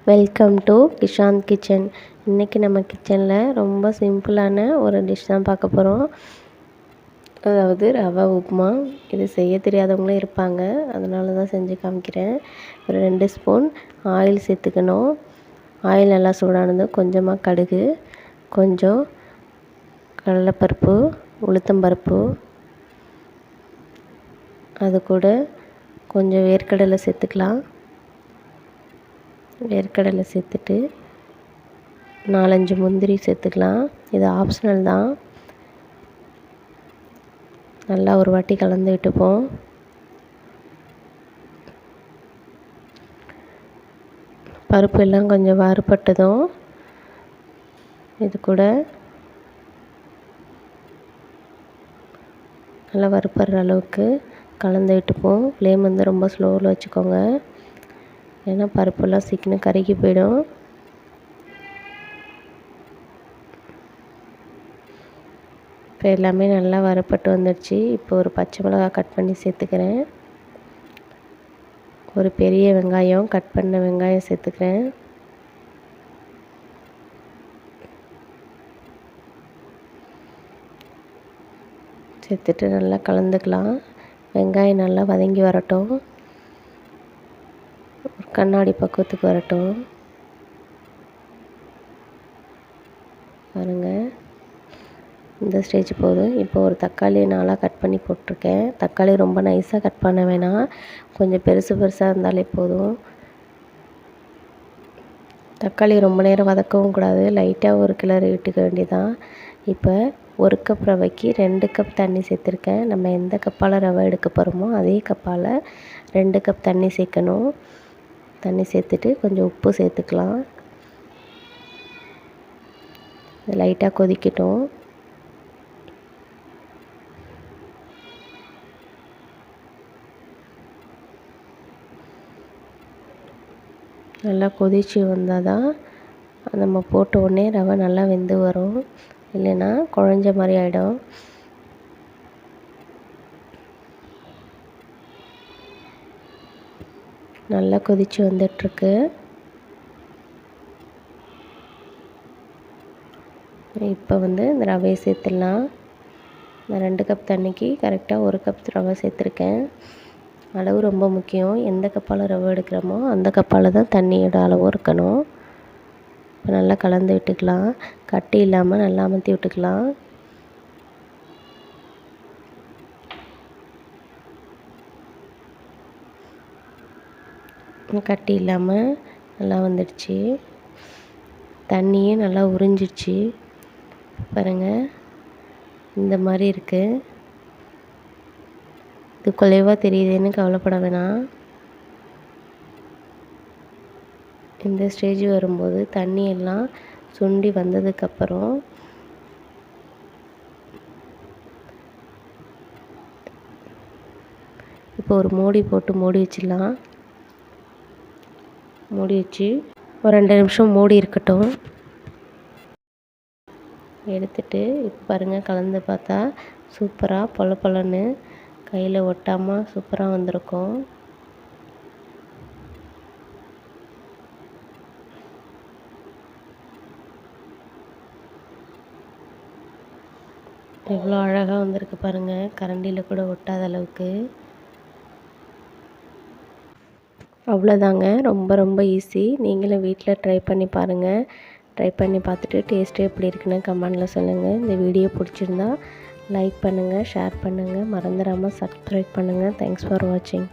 Welcome to Kishanth kitchen. இன்றைக்கி நம்ம கிச்சனில் ரொம்ப சிம்பிளான ஒரு டிஷ் தான் பார்க்க போகிறோம். அதாவது ரவா உப்புமா. இது செய்ய தெரியாதவங்களும் இருப்பாங்க, அதனால தான் செஞ்சு காமிக்கிறேன். ஒரு 2 ஸ்பூன் ஆயில் சேர்த்துக்கணும். ஆயில் நல்லா சூடானதும் கொஞ்சமாக கடுகு, கொஞ்சம் கடலைப்பருப்பு, உளுத்தம்பருப்பு, அது கூட கொஞ்சம் வேர்க்கடலை சேர்த்துக்கலாம். வேர்க்கடலை சேர்த்துட்டு 4-5 முந்திரி சேர்த்துக்கலாம். இது ஆப்ஷனல் தான். நல்லா ஒரு வாட்டி கலந்து விட்டுப்போம். பருப்பு எல்லாம் கொஞ்சம் வறுபட்டதும் இது கூட நல்லா வறுப்படுற அளவுக்கு கலந்து விட்டுப்போம். ஃப்ளேம் வந்து ரொம்ப ஸ்லோவில் வச்சுக்கோங்க, ஏன்னா பருப்பெல்லாம் சீக்கிரம் கருகி போயிடும். இப்போ எல்லாமே நல்லா வறுபட்டு வந்துடுச்சு. இப்போ ஒரு பச்சை மிளகாய் கட் பண்ணி சேர்த்துக்கிறேன். ஒரு பெரிய வெங்காயம், கட் பண்ண வெங்காயம் சேர்த்துக்கிறேன். சேர்த்துட்டு நல்லா கலந்துக்கலாம். வெங்காயம் நல்லா வதங்கி வரட்டும், ஒரு கண்ணாடி பக்குவத்துக்கு வரட்டும். பாருங்கள், இந்த ஸ்டேஜ் போதும். இப்போ ஒரு தக்காளியை நாளாக கட் பண்ணி போட்டிருக்கேன். தக்காளி ரொம்ப நைஸாக கட் பண்ண வேணாம், கொஞ்சம் பெருசாக இருந்தாலே போதும். தக்காளி ரொம்ப நேரம் வதக்கவும் கூடாது, லைட்டாக ஒரு கிளறி விட்டுக்க வேண்டியதான். இப்போ 1 கப் ரவைக்கு 2 கப் தண்ணி சேர்த்துருக்கேன். நம்ம எந்த கப்பால் ரவை எடுக்க போகிறோமோ அதே கப்பால் 2 கப் தண்ணி சேர்க்கணும். தண்ணி சேர்த்துட்டு கொஞ்சம் உப்பு சேர்த்துக்கலாம். லைட்டாக கொதிக்கட்டும். நல்லா கொதித்து வந்தால் தான் நம்ம போட்ட உடனே ரவை நல்லா வெந்து வரும், இல்லைன்னா குழஞ்ச மாதிரி ஆகிடும். நல்லா கொதித்து வந்துட்டுருக்கு. இப்போ வந்து இந்த ரவையை சேர்த்துடலாம். நான் 2 கப் தண்ணிக்கு கரெக்டாக 1 கப் ரவை சேர்த்துருக்கேன். அளவு ரொம்ப முக்கியம். எந்த கப்பால் ரவை எடுக்கிறோமோ அந்த கப்பால் தான் தண்ணியோட அளவும் இருக்கணும். இப்போ நல்லா கலந்து விட்டுக்கலாம். கட்டி இல்லாமல் நல்லா அமர்த்தி விட்டுக்கலாம். கட்டி இல்லாமல் நல்லா வந்துடுச்சு. தண்ணியே நல்லா உறிஞ்சிடுச்சு. பாருங்கள், இந்த மாதிரி இருக்குது. இது குலைவாக தெரியுதுன்னு கவலைப்பட வேணாம். இந்த ஸ்டேஜ் வரும்போது தண்ணி எல்லாம் சுண்டி வந்ததுக்கப்புறம் இப்போ ஒரு மூடி போட்டு மூடி வச்சிடலாம். மூடி வச்சு ஒரு 2 நிமிஷம் மூடி இருக்கட்டும். எடுத்துட்டு இப்போ பாருங்கள், கலந்து பார்த்தா சூப்பராக பொல பொலன்னு கையில் ஒட்டாமல் சூப்பராக வந்திருக்கும். எவ்வளோ அழகாக வந்திருக்கு பாருங்கள், கரண்டியில் கூட ஒட்டாத அளவுக்கு. அவ்வளோதாங்க, ரொம்ப ரொம்ப ஈஸி. நீங்களும் வீட்டில் ட்ரை பண்ணி பாருங்கள். ட்ரை பண்ணி பார்த்துட்டு டேஸ்ட்டு எப்படி இருக்குன்னு கமெண்டில் சொல்லுங்கள். இந்த வீடியோ பிடிச்சிருந்தா லைக் பண்ணுங்கள், ஷேர் பண்ணுங்கள், மறந்துடாமல் சப்ஸ்கிரைப் பண்ணுங்கள். தேங்க்ஸ் ஃபார் வாட்சிங்.